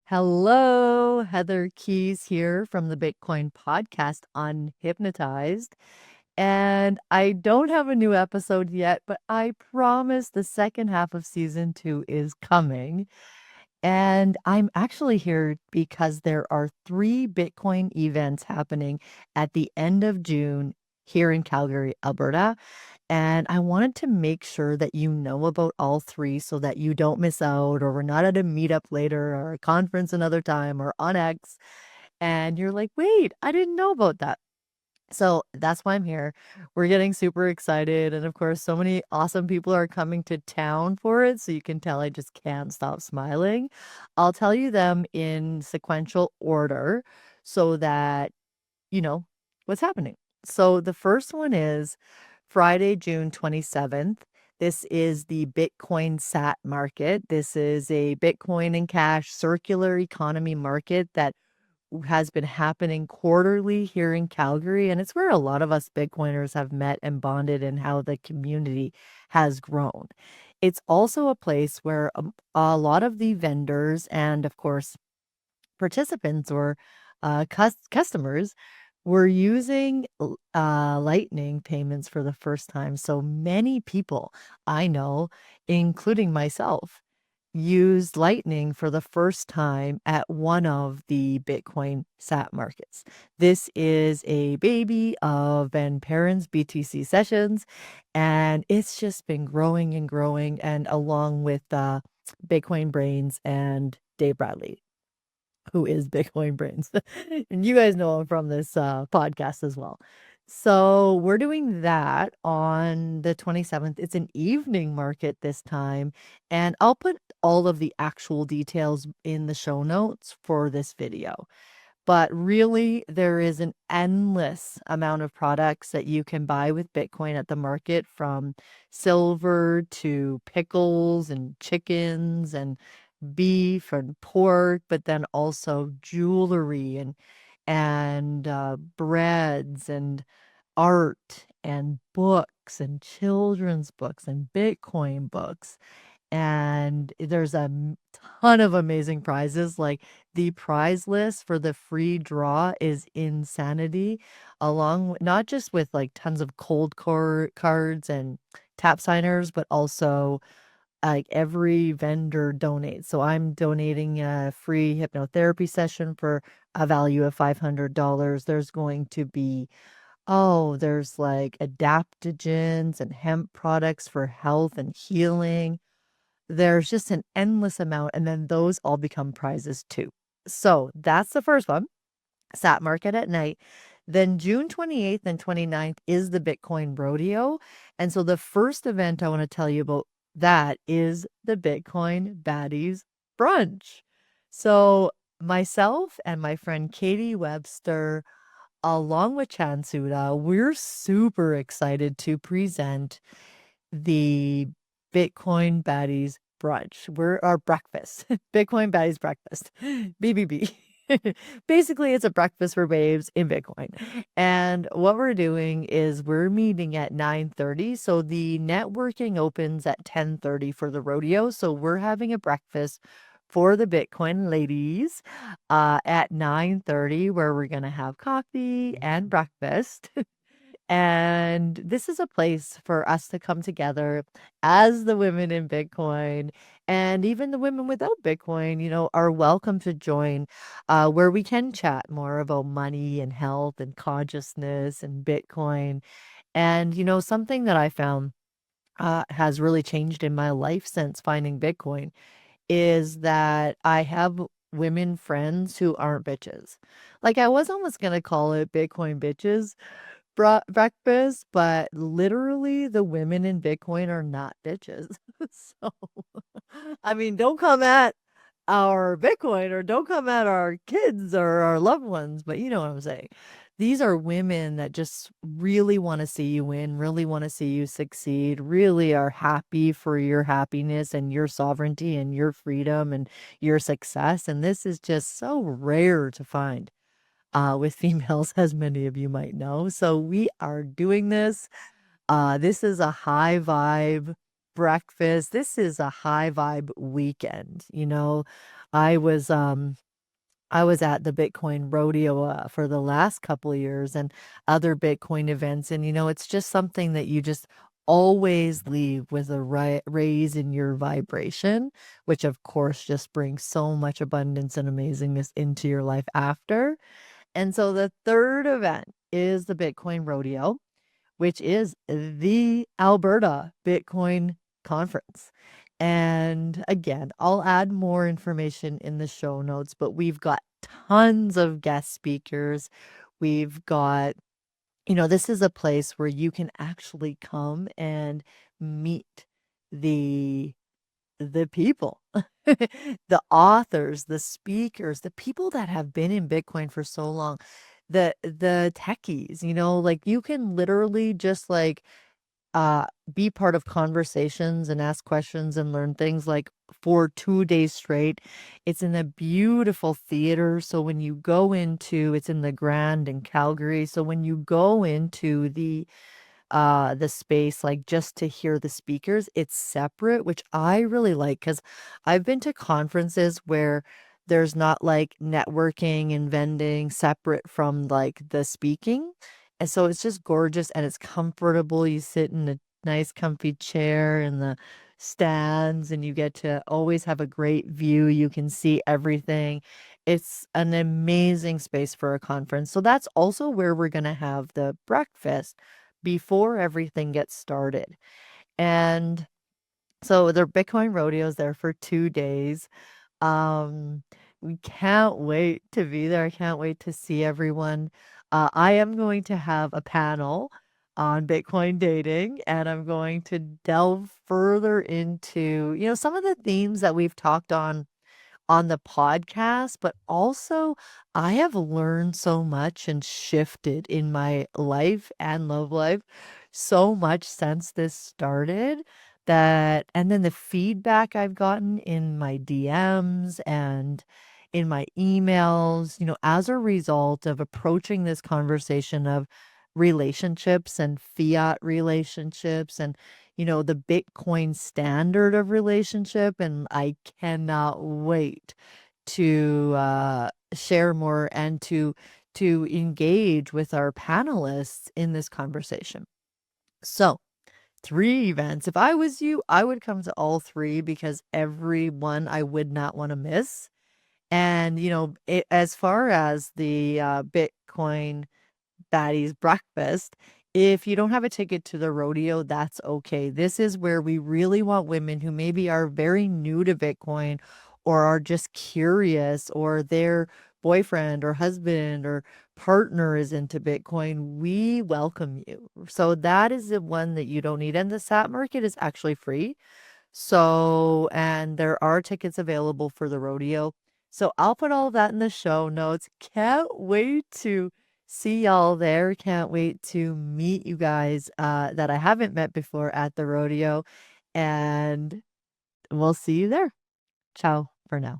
Hello, Heather Keys here from the Bitcoin podcast Unhypnotized. And I don't have a new episode yet, but I promise the second half of season 2 is coming. And I'm actually here because there are 3 Bitcoin events happening at the end of June here in Calgary, Alberta. And I wanted to make sure that you know about all 3 so that you don't miss out, or we're not at a meetup later or a conference another time or on X. And you're like, wait, I didn't know about that. So that's why I'm here. We're getting super excited. And of course, so many awesome people are coming to town for it. So you can tell I just can't stop smiling. I'll tell you them in sequential order so that you know what's happening. So the first one is Friday, June 27th. This is the Bitcoin SAT market. This is a Bitcoin and cash circular economy market that has been happening quarterly here in Calgary. And it's where a lot of us Bitcoiners have met and bonded and how the community has grown. It's also a place where a lot of the vendors and, of course, participants or customers were using Lightning payments for the first time. So many people I know, including myself, used Lightning for the first time at one of the Bitcoin SAT markets. This is a baby of Van Perren's BTC sessions, and it's just been growing and growing, and along with Bitcoin Brains and Dave Bradley, who is Bitcoin Brains. And you guys know him from this podcast as well. So we're doing that on the 27th. It's an evening market this time. And I'll put all of the actual details in the show notes for this video. But really, there is an endless amount of products that you can buy with Bitcoin at the market, from silver to pickles and chickens and beef and pork, but then also jewelry and breads and art and books and children's books and Bitcoin books. And there's a ton of amazing prizes. Like, the prize list for the free draw is insanity, along with, not just with like tons of cold cards and tap signers, but also like every vendor donates. So I'm donating a free hypnotherapy session for a value of $500. There's going to be, there's like adaptogens and hemp products for health and healing. There's just an endless amount, and then those all become prizes too. So that's the first one, SAT market at night. Then June 28th and 29th is the Bitcoin Rodeo. And so the first event I want to tell you about that is the Bitcoin Baddies Brunch. So myself and my friend Katie Webster, along with Chansuda, we're super excited to present the Bitcoin Baddies Brunch. We're our breakfast, Bitcoin Baddies Breakfast, BBB. Basically, it's a breakfast for babes in Bitcoin. And what we're doing is we're meeting at 9:30. So the networking opens at 10:30 for the rodeo. So we're having a breakfast for the Bitcoin ladies at 9:30, where we're going to have coffee and breakfast. And this is a place for us to come together as the women in Bitcoin, and even the women without Bitcoin, are welcome to join, where we can chat more about money and health and consciousness and Bitcoin. And, something that I found has really changed in my life since finding Bitcoin is that I have women friends who aren't bitches. Like, I was almost going to call it Bitcoin bitches breakfast, but literally the women in Bitcoin are not bitches. So, I mean, don't come at our Bitcoin, or don't come at our kids or our loved ones, but you know what I'm saying. These are women that just really want to see you win, really want to see you succeed, really are happy for your happiness and your sovereignty and your freedom and your success. And this is just so rare to find with females, as many of you might know. So we are doing this. This is a high vibe breakfast. This is a high vibe weekend. I was I was at the Bitcoin rodeo for the last couple of years and other Bitcoin events. And, it's just something that you just always leave with a raise in your vibration, which of course just brings so much abundance and amazingness into your life after. And so the third event is the Bitcoin rodeo, which is the Alberta Bitcoin conference. And again, I'll add more information in the show notes, but we've got tons of guest speakers. We've got, this is a place where you can actually come and meet the people, the authors, the speakers, the people that have been in Bitcoin for so long, the techies, like you can literally just like uh be part of conversations and ask questions and learn things like for 2 days straight. It's in a beautiful theater. So when you go into it's in the Grand in Calgary. So when you go into the space like just to hear the speakers, it's separate, which I really like because I've been to conferences where there's not like networking and vending separate from like the speaking. And so it's just gorgeous and it's comfortable. You sit in a nice comfy chair in the stands and you get to always have a great view. You can see everything. It's an amazing space for a conference. So that's also where we're going to have the breakfast before everything gets started. And so the Bitcoin rodeo is there for 2 days. Um, we can't wait to be there. I can't wait to see everyone. I am going to have a panel on Bitcoin dating, and I'm going to delve further into, some of the themes that we've talked on the podcast, but also I have learned so much and shifted in my life and love life so much since this started and then the feedback I've gotten in my DMs and in my emails, as a result of approaching this conversation of relationships and fiat relationships and the Bitcoin standard of relationship. And I cannot wait to share more and to engage with our panelists in this conversation. So, 3 events. If I was you, I would come to all three because every one I would not want to miss. And, as far as the Bitcoin Baddies breakfast. If you don't have a ticket to the rodeo, that's okay. This is where we really want women who maybe are very new to Bitcoin or are just curious or their boyfriend or husband or partner is into Bitcoin. We welcome you. So that is the one that you don't need. And the SAT market is actually free. So, and there are tickets available for the rodeo. So I'll put all of that in the show notes. Can't wait to see y'all there. Can't wait to meet you guys that I haven't met before at the rodeo. And we'll see you there. Ciao for now.